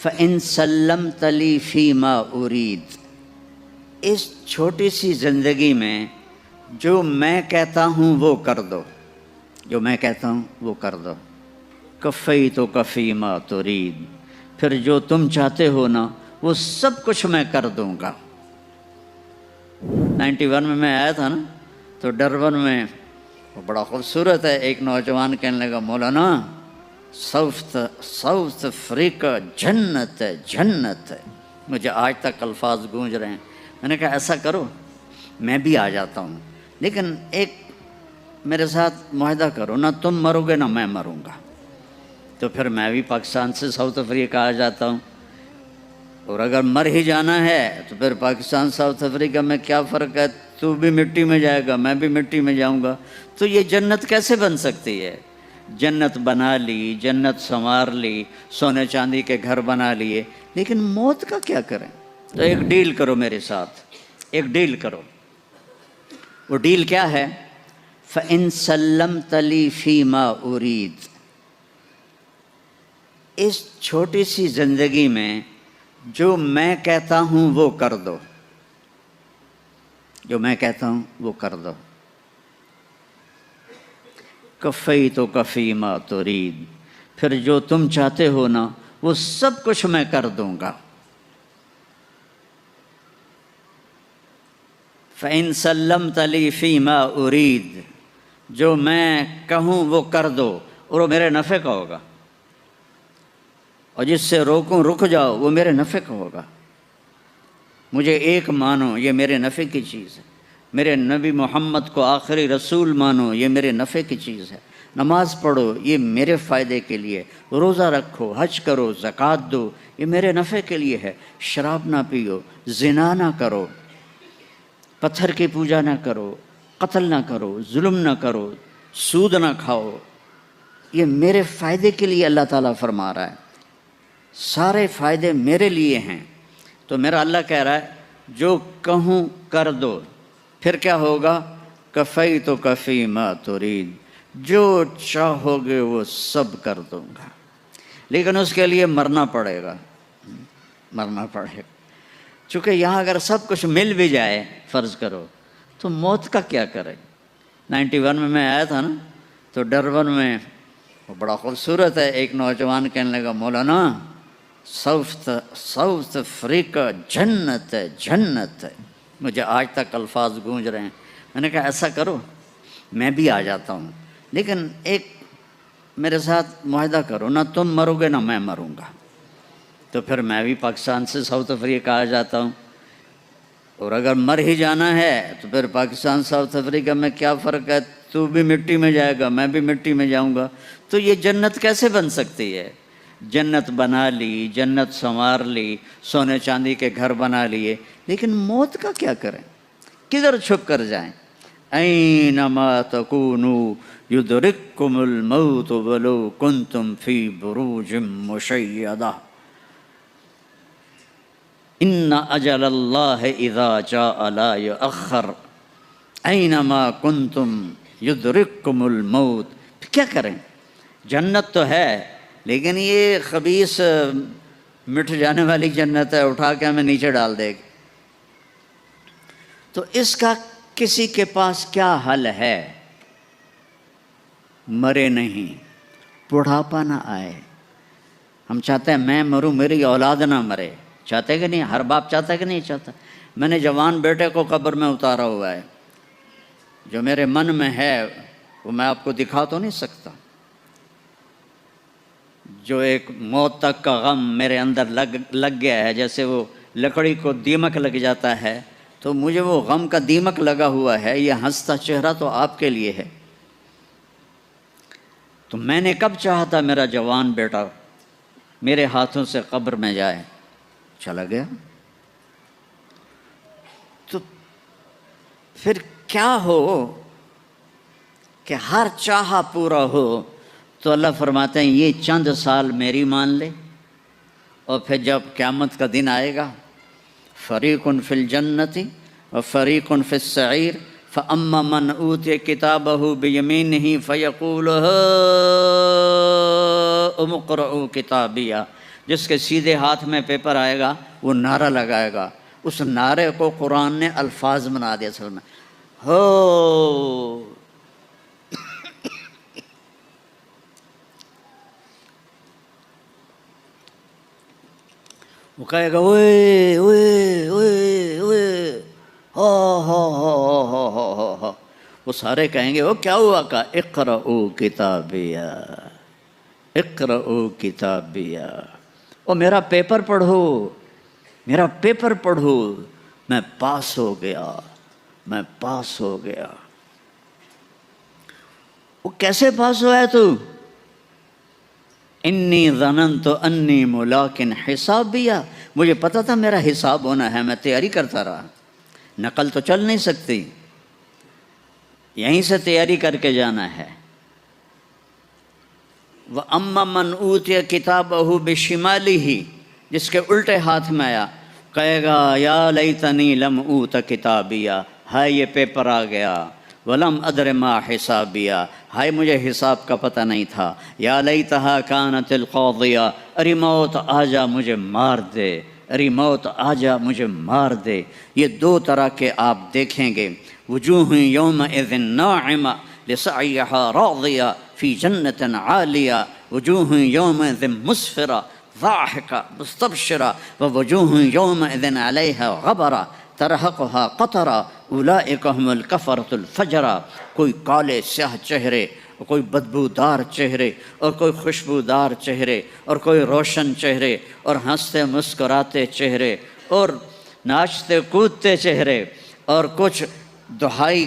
فَإِن سَلَّمْتَ لِي فِيمَا أُرِيدُ، اس چھوٹی سی زندگی میں جو میں کہتا ہوں وہ کر دو، جو میں کہتا ہوں وہ کر دو۔ کفیتک فیما ترید، پھر جو تم چاہتے ہو نا وہ سب کچھ میں کر دوں گا۔ 91 میں آیا تھا نا، تو ڈربن میں وہ بڑا خوبصورت ہے، ایک نوجوان کہنے لگا مولانا ساؤتھ افریقہ جنت ہے، جنت ہے۔ مجھے آج تک الفاظ گونج رہے ہیں۔ میں نے کہا ایسا کرو میں بھی آ جاتا ہوں، لیکن ایک میرے ساتھ معاہدہ کرو، نہ تم مرو گے نہ میں مروں گا۔ تو پھر میں بھی پاکستان سے ساؤتھ افریقہ آ جاتا ہوں، اور اگر مر ہی جانا ہے تو پھر پاکستان ساؤتھ افریقہ میں کیا فرق ہے؟ تو بھی مٹی میں جائے گا، میں بھی مٹی میں جاؤں گا۔ تو یہ جنت کیسے بن سکتی ہے؟ جنت بنا لی، جنت سنوار لی، سونے چاندی کے گھر بنا لیے، لیکن موت کا کیا کریں؟ تو ایک ڈیل کرو میرے ساتھ، ایک ڈیل کرو۔ وہ ڈیل کیا ہے؟ فَإِن سَلَّمْتَ لِي فِيمَا أُرِيدُ، اس چھوٹی سی زندگی میں جو میں کہتا ہوں وہ کر دو، جو میں کہتا ہوں وہ کر دو۔ کفیتک فیما ترید، پھر جو تم چاہتے ہو نا وہ سب کچھ میں کر دوں گا۔ فَإِن سَلَّمْتَ لِي فِيمَا أُرِيدُ، جو میں کہوں وہ کر دو، اور وہ میرے نفع کا ہوگا، اور جس سے روکوں رک جاؤ وہ میرے نفع کا ہوگا۔ مجھے ایک مانو، یہ میرے نفع کی چیز ہے۔ میرے نبی محمد کو آخری رسول مانو، یہ میرے نفع کی چیز ہے۔ نماز پڑھو، یہ میرے فائدے کے لیے۔ روزہ رکھو، حج کرو، زکوٰۃ دو، یہ میرے نفع کے لیے ہے۔ شراب نہ پیو، زنا نہ کرو، پتھر کی پوجا نہ کرو، قتل نہ کرو، ظلم نہ کرو، سود نہ کھاؤ، یہ میرے فائدے کے لیے اللہ تعالیٰ فرما رہا ہے۔ سارے فائدے میرے لیے ہیں۔ تو میرا اللہ کہہ رہا ہے جو کہوں کر دو، پھر کیا ہوگا؟ کفیتک فیما ترید، جو چاہو گے وہ سب کر دوں گا، لیکن اس کے لیے مرنا پڑے گا، مرنا پڑے گا۔ چونکہ یہاں اگر سب کچھ مل بھی جائے فرض کرو تو موت کا کیا کرے؟ 91 میں آیا تھا نا، تو ڈربن میں وہ بڑا خوبصورت ہے، ایک نوجوان کہنے لگا مولانا ساؤتھ افریقہ جنت ہے، جنت ہے۔ مجھے آج تک الفاظ گونج رہے ہیں۔ میں نے کہا ایسا کرو میں بھی آ جاتا ہوں، لیکن ایک میرے ساتھ معاہدہ کرو، نہ تم مرو گے نہ میں مروں گا۔ تو پھر میں بھی پاکستان سے ساؤتھ افریقہ آ جاتا ہوں، اور اگر مر ہی جانا ہے تو پھر پاکستان ساؤتھ افریقہ میں کیا فرق ہے؟ تو بھی مٹی میں جائے گا، میں بھی مٹی میں جاؤں گا۔ تو یہ جنت کیسے بن سکتی ہے؟ جنت بنا لی، جنت سنوار لی، سونے چاندی کے گھر بنا لیے، لیکن موت کا کیا کریں؟ کدھر چھپ کر جائیں؟ اینما تکونوا یدرککم الموت ولو کنتم فی بروج مشیدہ، ان اجل اللہ اذا جاء لا یؤخر، اینما کنتم یدرککم الموت۔ کیا کریں؟ جنت تو ہے، لیکن یہ خبیث مٹ جانے والی جنت ہے، اٹھا کے ہمیں نیچے ڈال دے گی۔ تو اس کا کسی کے پاس کیا حل ہے؟ مرے نہیں، بڑھاپا نہ آئے۔ ہم چاہتے ہیں میں مروں، میری اولاد نہ مرے، چاہتے کہ نہیں؟ ہر باپ چاہتا ہے کہ نہیں چاہتا؟ میں نے جوان بیٹے کو قبر میں اتارا ہوا ہے، جو میرے من میں ہے وہ میں آپ کو دکھا تو نہیں سکتا۔ جو ایک موت تک کا غم میرے اندر لگ گیا ہے، جیسے وہ لکڑی کو دیمک لگ جاتا ہے، تو مجھے وہ غم کا دیمک لگا ہوا ہے۔ یہ ہنستا چہرہ تو آپ کے لیے ہے۔ تو میں نے کب چاہا تھا میرا جوان بیٹا میرے ہاتھوں سے قبر میں جائے، چلا گیا۔ تو پھر کیا ہو کہ ہر چاہا پورا ہو؟ تو اللہ فرماتے ہیں یہ چند سال میری مان لے، اور پھر جب قیامت کا دن آئے گا، فریق فی الجنت و فریق فی السعیر، فاما من اوتی کتابہ بیمینہ فیقول ہاؤم اقرؤوا کتابیہ، جس کے سیدھے ہاتھ میں پیپر آئے گا وہ نعرہ لگائے گا، اس نعرے کو قرآن نے الفاظ بنا دیا اصل میں، ہو وہ کہے گا اوئے اوئے اوئے اوئے ہو ہو، وہ سارے کہیں گے وہ کیا ہوا؟ کا اقرؤ کتابیہ، اقرؤ کتابیہ، او میرا پیپر پڑھو، میرا پیپر پڑھو، میں پاس ہو گیا، میں پاس ہو گیا۔ وہ کیسے پاس ہوا ہے تو؟ انی ظننت انی ملاق حسابیہ، مجھے پتا تھا میرا حساب ہونا ہے، میں تیاری کرتا رہا، نقل تو چل نہیں سکتی، یہیں سے تیاری کر کے جانا ہے۔ وَأَمَّا مَنْ أُوتِيَ كِتَابَهُ بِشِمَالِهِ، جس کے الٹے ہاتھ میں آیا کہے گا یا لیتنی لم اوت کتابیہ، ہائے یہ پیپر آ گیا، ولم ادر ما حسابیہ، ہائے مجھے حساب کا پتہ نہیں تھا، یا لیتہا کانت القاضیہ، ارے موت آ جا مجھے مار دے، ارے موت آ جا مجھے مار دے۔ یہ دو طرح کے آپ دیکھیں گے، وجوہ یومئذ ناعمہ لسعیہا راضیہ فی جنت عالیہ، وجوہ یومئذ مسفرہ ضاحکہ مستبشرہ، ووجوہ یومئذ علیہا غبرہ ترہقہا قطرہ اولئک ھم الکفرۃ الفجرہ۔ کوئی کالے سیاہ چہرے، کوئی بدبودار چہرے، اور کوئی خوشبودار چہرے، اور کوئی روشن چہرے، اور ہنستے مسکراتے چہرے، اور ناچتے کودتے چہرے، اور کچھ دہائی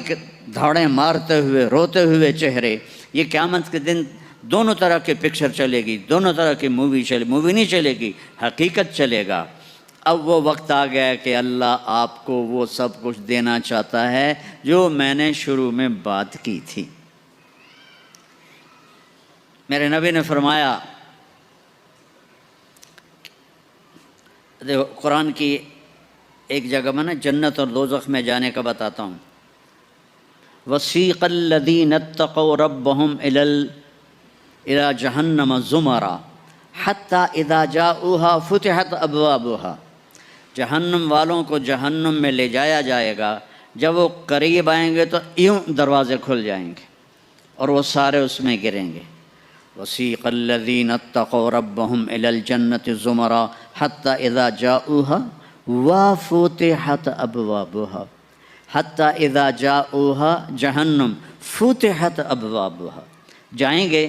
دھاڑیں مارتے ہوئے روتے ہوئے چہرے۔ یہ قیامت کے دن دونوں طرح کی پکچر چلے گی، دونوں طرح کی مووی نہیں چلے گی، حقیقت چلے گا۔ اب وہ وقت آ گیا ہے کہ اللہ آپ کو وہ سب کچھ دینا چاہتا ہے جو میں نے شروع میں بات کی تھی۔ میرے نبی نے فرمایا، دیکھو قرآن کی ایک جگہ میں نا جنت اور دوزخ میں جانے کا بتاتا ہوں۔ وَسِيقَ الَّذِينَ اتَّقَوْا رَبَّهُمْ إِلَى جَهَنَّمَ زُمَرًا حَتَّى إِذَا جَاءُوهَا فُتِحَتْ أَبْوَابُهَا، جہنم والوں کو جہنم میں لے جایا جائے گا، جب وہ قریب آئیں گے تو یوں دروازے کھل جائیں گے اور وہ سارے اس میں گریں گے۔ وَسِيقَ الَّذِينَ اتَّقَوْا رَبَّهُمْ إِلَى الْجَنَّةِ زُمَرًا حَتَّى إِذَا جَاءُوهَا وَفُتِحَتْ أَبْوَابُهَا، حتیٰ اذا جاؤوها جہنم فتحت ابوابها، جائیں گے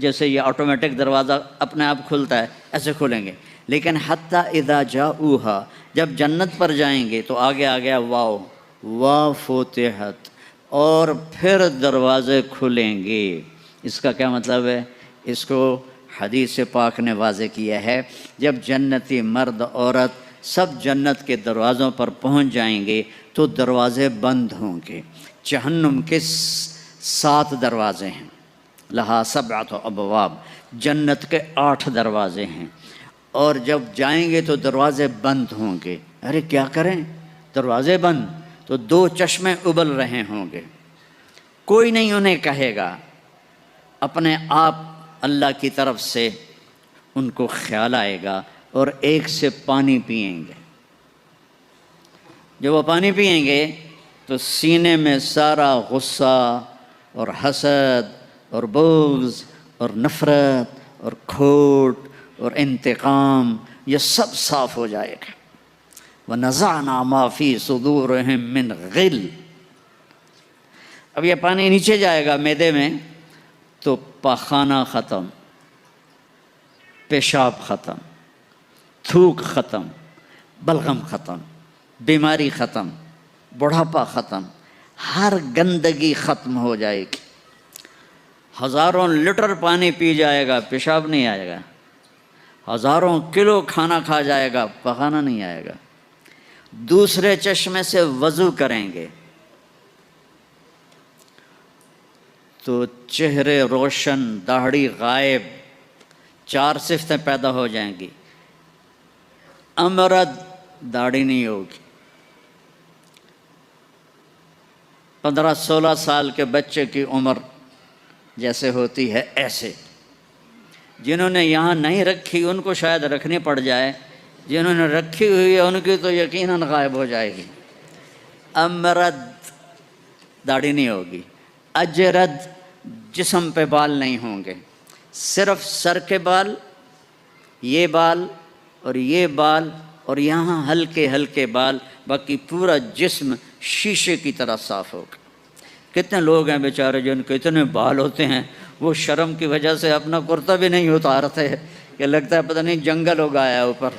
جیسے یہ آٹومیٹک دروازہ اپنے آپ کھلتا ہے ایسے کھلیں گے، لیکن حتیٰ اذا جاؤوها، جب جنت پر جائیں گے تو آگے آ گیا واو وفتحت، اور پھر دروازے کھلیں گے۔ اس کا کیا مطلب ہے؟ اس کو حدیث پاک نے واضح کیا ہے، جب جنتی مرد عورت سب جنت کے دروازوں پر پہنچ جائیں گے تو دروازے بند ہوں گے۔ جہنم کے 7 دروازے ہیں، لہا 7 ابواب، جنت کے 8 دروازے ہیں، اور جب جائیں گے تو دروازے بند ہوں گے۔ ارے کیا کریں، دروازے بند تو 2 چشمے ابل رہے ہوں گے، کوئی نہیں انہیں کہے گا، اپنے آپ اللہ کی طرف سے ان کو خیال آئے گا اور ایک سے پانی پئیں گے۔ جب وہ پانی پئیں گے تو سینے میں سارا غصہ اور حسد اور بغض اور نفرت اور کھوٹ اور انتقام یہ سب صاف ہو جائے گا۔ وَنَزَعْنَا مَا فِي صُدُورِهِم مِّن غِلٍّ، اب یہ پانی نیچے جائے گا معدے میں تو پاخانہ ختم، پیشاب ختم، تھوک ختم، بلغم ختم، بیماری ختم، بڑھاپا ختم، ہر گندگی ختم ہو جائے گی۔ ہزاروں لیٹر پانی پی جائے گا، پیشاب نہیں آئے گا، ہزاروں کلو کھانا کھا جائے گا، پخانا نہیں آئے گا۔ دوسرے چشمے سے وضو کریں گے تو چہرے روشن، داڑھی غائب، 4 صفتیں پیدا ہو جائیں گی۔ امرد، داڑھی نہیں ہوگی، 15-16 سال کے بچے کی عمر جیسے ہوتی ہے ایسے، جنہوں نے یہاں نہیں رکھی ان کو شاید رکھنی پڑ جائے، جنہوں نے رکھی ہوئی ہے ان کی تو یقیناً غائب ہو جائے گی۔ امرد داڑھی نہیں ہوگی، اجرد جسم پہ بال نہیں ہوں گے، صرف سر کے بال، یہ بال اور یہ بال اور یہاں ہلکے ہلکے بال، باقی پورا جسم شیشے کی طرح صاف ہوگا۔ کتنے لوگ ہیں بیچارے جن کے اتنے بال ہوتے ہیں وہ شرم کی وجہ سے اپنا کرتا بھی نہیں اتارتے، کہ لگتا ہے پتہ نہیں جنگل ہو گیا ہے اوپر۔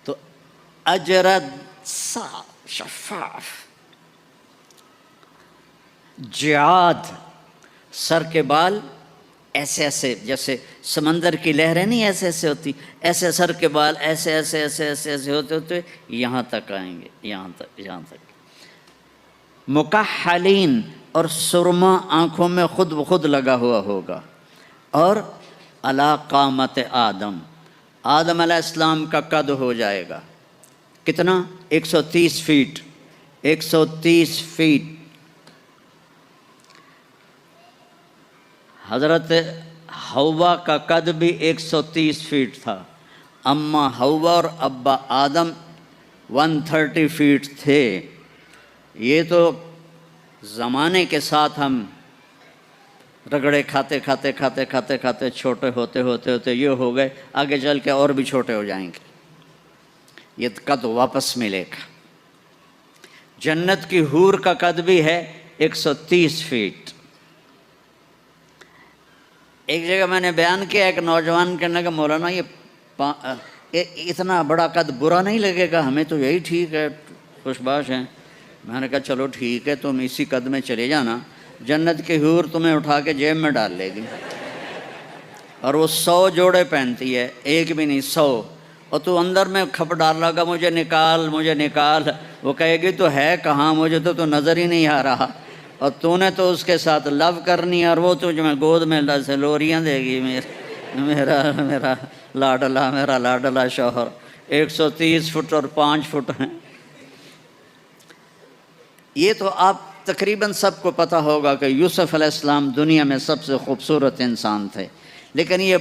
تو اجرد صاف شفاف، جعاد سر کے بال ایسے ایسے جیسے سمندر کی لہریں نہیں ایسے ایسے ہوتی، ایسے سر کے بال ایسے ایسے ایسے ایسے ایسے ہوتے ہوتے یہاں تک آئیں گے، یہاں تک۔ مکحلین، اور سرما آنکھوں میں خود بخود لگا ہوا ہوگا۔ اور علی قامت آدم، آدم علیہ السلام کا قد ہو جائے گا کتنا؟ 130 فیٹ، 130 فیٹ۔ حضرت حوا کا قد بھی 130 فیٹ تھا، اما حوا اور ابا آدم 130 فیٹ تھے۔ یہ تو زمانے کے ساتھ ہم رگڑے کھاتے کھاتے کھاتے کھاتے کھاتے چھوٹے ہوتے ہوتے ہوتے یہ ہو گئے، آگے چل کے اور بھی چھوٹے ہو جائیں گے، یہ قد واپس ملے گا۔ جنت کی حور کا قد بھی ہے 130 فیٹ۔ ایک جگہ میں نے بیان کیا، ایک نوجوان کہنے لگا مولانا یہ اتنا بڑا قد برا نہیں لگے گا، ہمیں تو یہی ٹھیک ہے، خوش باش ہیں۔ میں نے کہا چلو ٹھیک ہے، تم اسی قد میں چلے جانا، جنت کی حور تمہیں اٹھا کے جیب میں ڈال لے گی، اور وہ 100 جوڑے پہنتی ہے، ایک بھی نہیں 100، اور تو اندر میں کھپ ڈال لگا مجھے نکال مجھے نکال، وہ کہے گی تو ہے کہاں، مجھے تو نظر ہی نہیں آ رہا، اور تو نے تو اس کے ساتھ لو کرنی، اور وہ تجھ میں گود میں لوریاں دے گی، میرا لاڈلا شوہر۔ 130 فٹ اور 5 فٹ ہیں۔ یہ تو آپ تقریباً سب کو پتہ ہوگا کہ یوسف علیہ السلام دنیا میں سب سے خوبصورت انسان تھے، لیکن یہ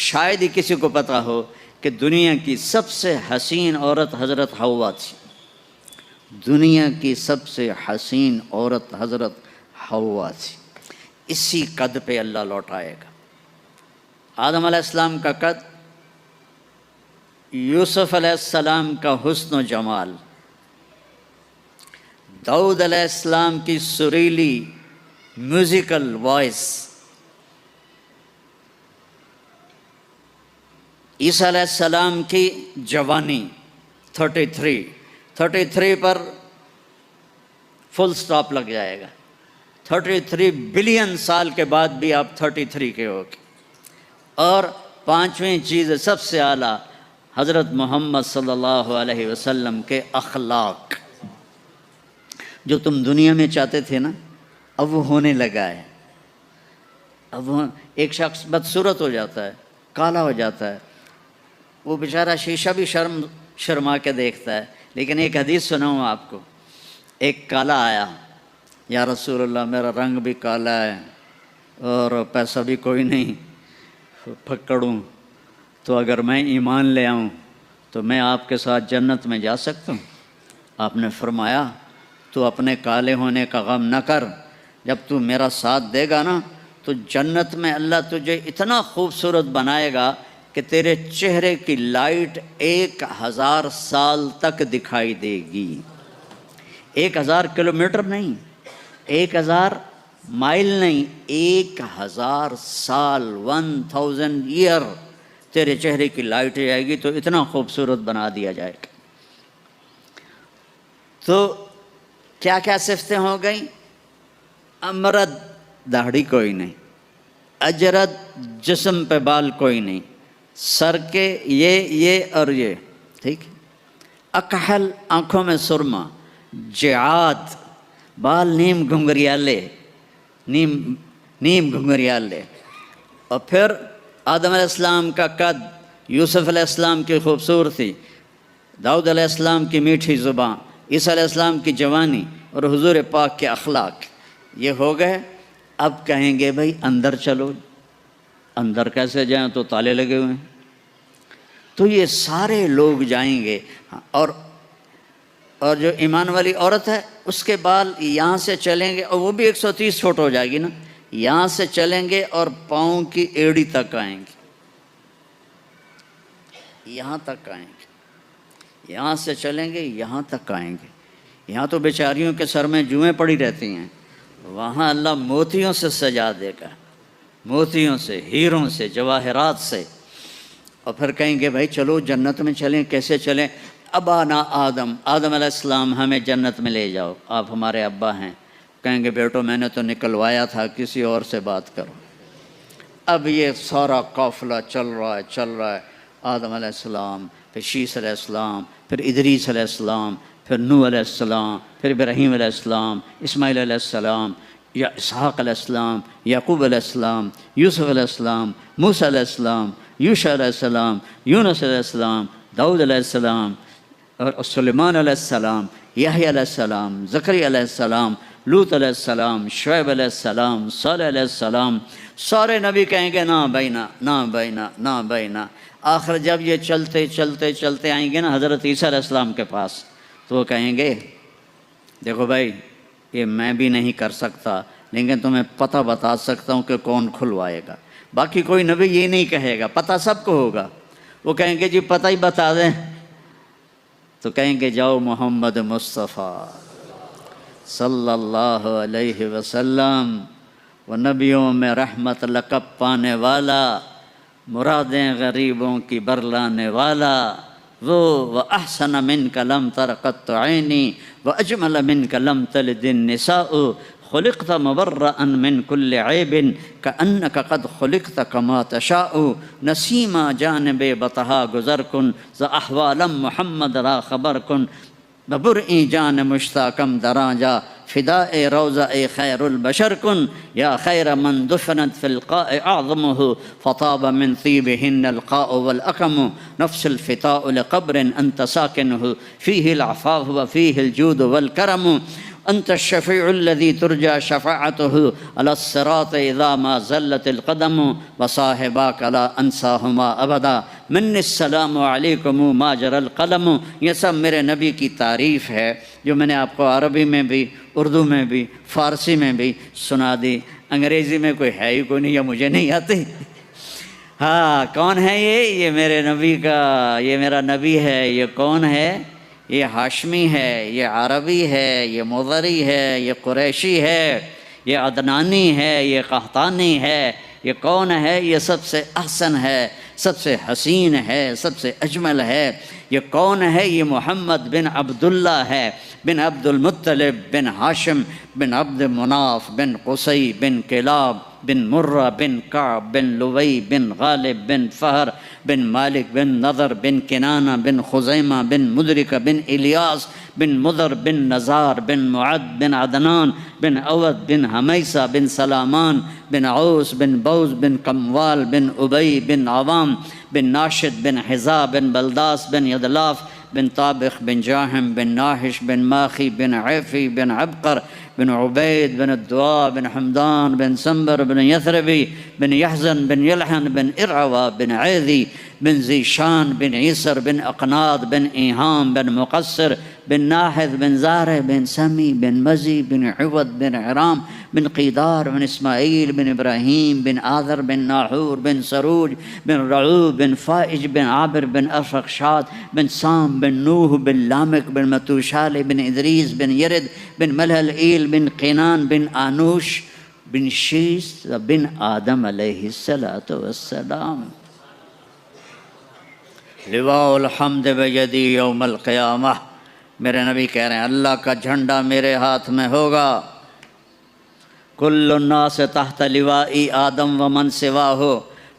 شاید ہی کسی کو پتہ ہو کہ دنیا کی سب سے حسین عورت حضرت حوا تھی۔ دنیا کی سب سے حسین عورت حضرت حوا تھی۔ اسی قد پہ اللہ لوٹائے گا۔ آدم علیہ السلام کا قد، یوسف علیہ السلام کا حسن و جمال، داؤد علیہ السلام کی سریلی میوزیکل وائس، عیسیٰ علیہ السلام کی جوانی 33 پر فل سٹاپ لگ جائے گا۔ 33 بلین سال کے بعد بھی آپ 33 کے ہو گے۔ اور 5ویں چیز سب سے اعلیٰ، حضرت محمد صلی اللہ علیہ وسلم کے اخلاق، جو تم دنیا میں چاہتے تھے نا، اب وہ ہونے لگا ہے۔ اب ایک شخص بدصورت ہو جاتا ہے، کالا ہو جاتا ہے، وہ بیچارہ شیشہ بھی شرما کے دیکھتا ہے، لیکن ایک حدیث سناؤں آپ کو۔ ایک کالا آیا، یا رسول اللہ میرا رنگ بھی کالا ہے اور پیسہ بھی کوئی نہیں، پکڑوں تو اگر میں ایمان لے آؤں تو میں آپ کے ساتھ جنت میں جا سکتا ہوں؟ آپ نے فرمایا تو اپنے کالے ہونے کا غم نہ کر، جب تو میرا ساتھ دے گا نا تو جنت میں اللہ تجھے اتنا خوبصورت بنائے گا کہ تیرے چہرے کی لائٹ 1000 سال تک دکھائی دے گی۔ 1000 کلومیٹر نہیں، 1000 مائل نہیں، 1000 سال، 1000 ایئر تیرے چہرے کی لائٹ جائے گی، تو اتنا خوبصورت بنا دیا جائے گا۔ تو کیا کیا صفتیں ہو گئیں؟ امرد، داڑھی کوئی نہیں، اجرد، جسم پہ بال کوئی نہیں، سر کے یہ اور یہ، ٹھیک۔ اکحل، آنکھوں میں سرما، جعاد، بال نیم گھنگریالے، نیم گھنگریالے، اور پھر آدم علیہ السلام کا قد، یوسف علیہ السلام کی خوبصورتی، داؤد علیہ السلام کی میٹھی زبان، عیسیٰ علیہ السلام کی جوانی، اور حضور پاک کے اخلاق، یہ ہو گئے اب کہیں گے بھائی اندر چلو، اندر کیسے جائیں، تو تالے لگے ہوئے ہیں۔ تو یہ سارے لوگ جائیں گے، اور جو ایمان والی عورت ہے اس کے بال یہاں سے چلیں گے، اور وہ بھی 130 فٹ ہو جائے گی نا، یہاں سے چلیں گے اور پاؤں کی ایڑی تک آئیں گے، یہاں تک آئیں گے، یہاں سے چلیں گے یہاں تک آئیں گے۔ یہاں تو بیچاریوں کے سر میں جوئیں پڑی رہتی ہیں، وہاں اللہ موتیوں سے سجا دے گا، موتیوں سے، ہیروں سے، جواہرات سے۔ اور پھر کہیں گے بھائی چلو جنت میں چلیں، کیسے چلیں؟ ابانا آدم علیہ السلام ہمیں جنت میں لے جاؤ، آپ ہمارے ابا ہیں۔ کہیں گے بیٹو میں نے تو نکلوایا تھا، کسی اور سے بات کرو۔ اب یہ سارا قافلہ چل رہا ہے، آدم علیہ السلام، پھر شیس علیہ السلام، پھر ادریس علیہ السلام، پھر نوح علیہ السلام، پھر ابراہیم علیہ السلام، اسماعیل علیہ السلام، یا اسحاق علیہ السلام، یعقوب علیہ السلام، یوسف علیہ السلام، موسیٰ علیہ السلام، یوشع علیہ السلام، یونس علیہ السلام، داؤد علیہ السلام، اور سلیمان علیہ السلام، یحییٰ علیہ السلام، زکریا علیہ السلام، لوط علیہ السلام، شعیب علیہ السلام، صالح علیہ السلام۔ سارے نبی کہیں گے نا بھائی نا، نا بھائی نا، نا بھائی نا۔ آخر جب یہ چلتے چلتے چلتے آئیں گے نا حضرت عیسیٰ علیہ السلام کے پاس، تو وہ کہیں گے دیکھو بھائی یہ میں بھی نہیں کر سکتا، لیکن تمہیں پتہ بتا سکتا ہوں کہ کون کھلوائے گا۔ باقی کوئی نبی یہ نہیں کہے گا، پتہ سب کو ہوگا۔ وہ کہیں گے جی پتہ ہی بتا دیں، تو کہیں گے جاؤ محمد مصطفیٰ صلی اللہ علیہ وسلم، وہ نبیوں میں رحمت لقب پانے والا، مرادیں غریبوں کی برلانے والا، وہ احسن منک لم تر قط عینی واجمل منک لم تلد النساء، خلقت مبرأ من كل عیب کأنک قد خلقت کما تشاء، نسیما جانب بطحا گزر کن ز احوالم محمد را خبر کن، ببرئی جان مشتاقم دراجا فداء روضہ خیر البشر کن، یا خیر من دفنت فی القاء اعظمہ فطاب من طیبہن القاء والاکم، نفس الفتاء لقبر انت ساکنہ فیہ العفاف وفیہ الجود والکرم، انت الشفیع الذی ترجى شفاعته على الصراط اذا ما زلت القدم، وصاحباک لا انساہما ابدا، من السلام علیکم ما جرى القلم۔ یہ سب میرے نبی کی تعریف ہے جو میں نے آپ کو عربی میں بھی، اردو میں بھی، فارسی میں بھی سنا دی۔ انگریزی میں کوئی ہے ہی کوئی نہیں، یا مجھے نہیں آتی۔ ہاں کون ہے یہ میرے نبی کا، یہ میرا نبی ہے۔ یہ کون ہے؟ یہ ہاشمی ہے، یہ عربی ہے، یہ مضری ہے، یہ قریشی ہے، یہ عدنانی ہے، یہ قحطانی ہے۔ یہ کون ہے؟ یہ سب سے احسن ہے، سب سے حسین ہے، سب سے اجمل ہے۔ یہ کون ہے؟ یہ محمد بن عبداللہ ہے، بن عبد المطلب، بن ہاشم، بن عبد مناف، بن قصی، بن کلاب، بن مرہ، بن کعب، بن لوی، بن غالب، بن فہر، بن مالک، بن نضر، بن کنانہ، بن خزیمہ، بن مدرکہ، بن الیاس، بن مضر، بن نزار، بن معد، بن عدنان، بن عود، بن حمیسہ، بن سلامان، بن عوس، بن بوز، بن کموال، بن ابی، بن عوام، بن ناشد، بن حذا، بن بلداس، بن یدلاف، بن طابخ، بن جاہم، بن ناحش، بن ماخی، بن عیفی، بن عبقر، بن عبید، بن الدعاء، بن حمدان، بن سنبر، بن یثربی، بن یحزن، بن یلحن، بن ارعوا، بن عیدی، بن ذیشان، بن عیسر، بن اقناد، بن ایہام، بن مقصر، بن ناحذ، بن زارع، بن سمی، بن مزی، بن عود، بن عرام، بن قیدار، بن اسماعیل، بن ابراہیم، بن آذر، بن ناحور، بن سروج، بن رعوب، بن فائج، بن عابر، بن ارفخشاد، بن سام، بن نوح، بن لامک، بن متوشال، بن ادریس، بن یرد، بن ملہل ایل، بن قینان، بن آنوش، بن شیس، بن آدم علیہ السلام۔ لواء الحمد بیدی یوم القیامہ، میرے نبی کہہ رہے ہیں اللہ کا جھنڈا میرے ہاتھ میں ہوگا۔ کل الناس تحت لوائی آدم ومن سواہ،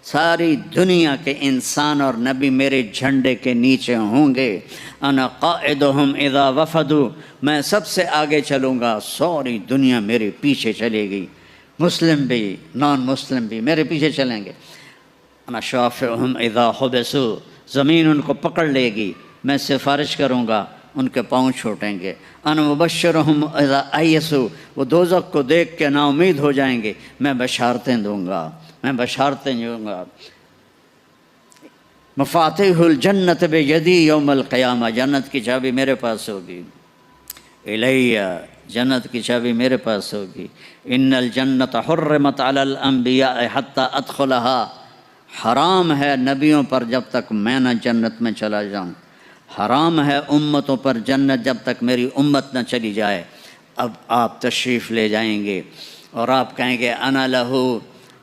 ساری دنیا کے انسان اور نبی میرے جھنڈے کے نیچے ہوں گے۔ انا قائدہم اذا وفدوا، میں سب سے آگے چلوں گا، ساری دنیا میرے پیچھے چلے گی، مسلم بھی نان مسلم بھی میرے پیچھے چلیں گے۔ انا شافعہم اذا حبسوا، زمین ان کو پکڑ لے گی، میں سفارش کروں گا ان کے پاؤں چھوٹیں گے۔ انا مبشرہم اذا ایسوا، وہ دوزخ کو دیکھ کے نا امید ہو جائیں گے، میں بشارتیں دوں گا، میں بشارتیں دوں گا۔ مفاتیح الجنت بیدی یوم القیامہ، جنت کی چابی میرے پاس ہوگی۔ الیہ، جنت کی چابی میرے پاس ہوگی۔ ان الجنت حرمت علی الانبیاء حتی ادخلہا، حرام ہے نبیوں پر جب تک میں نہ جنت میں چلا جاؤں، حرام ہے امتوں پر جنت جب تک میری امت نہ چلی جائے۔ اب آپ تشریف لے جائیں گے اور آپ کہیں گے انا لہو،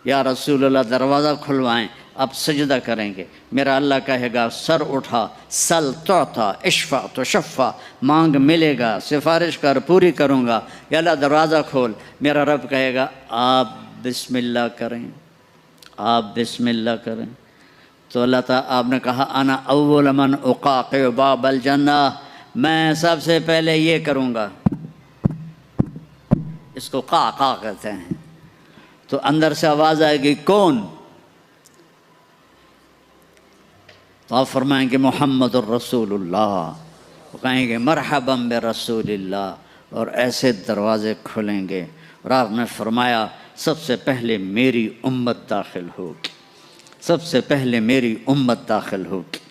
یا رسول اللہ دروازہ کھلوائیں، آپ سجدہ کریں گے، میرا اللہ کہے گا سر اٹھا، سل تعطا، اشفع تشفع، مانگ ملے گا، سفارش کر پوری کروں گا، یا اللہ دروازہ کھول۔ میرا رب کہے گا آپ بسم اللہ کریں، آپ بسم اللہ کریں۔ تو اللہ تعالیٰ، آپ نے کہا انا اول من اقاقع باب الجنہ، میں سب سے پہلے یہ کروں گا، اس کو قاقع کہتے ہیں۔ تو اندر سے آواز آئے گی کون؟ تو آپ فرمائیں گے محمد الرسول اللہ، وہ کہیں گے مرحبا برسول اللہ، اور ایسے دروازے کھلیں گے۔ اور آپ نے فرمایا سب سے پہلے میری امت داخل ہوگی، سب سے پہلے میری امت داخل ہوگی۔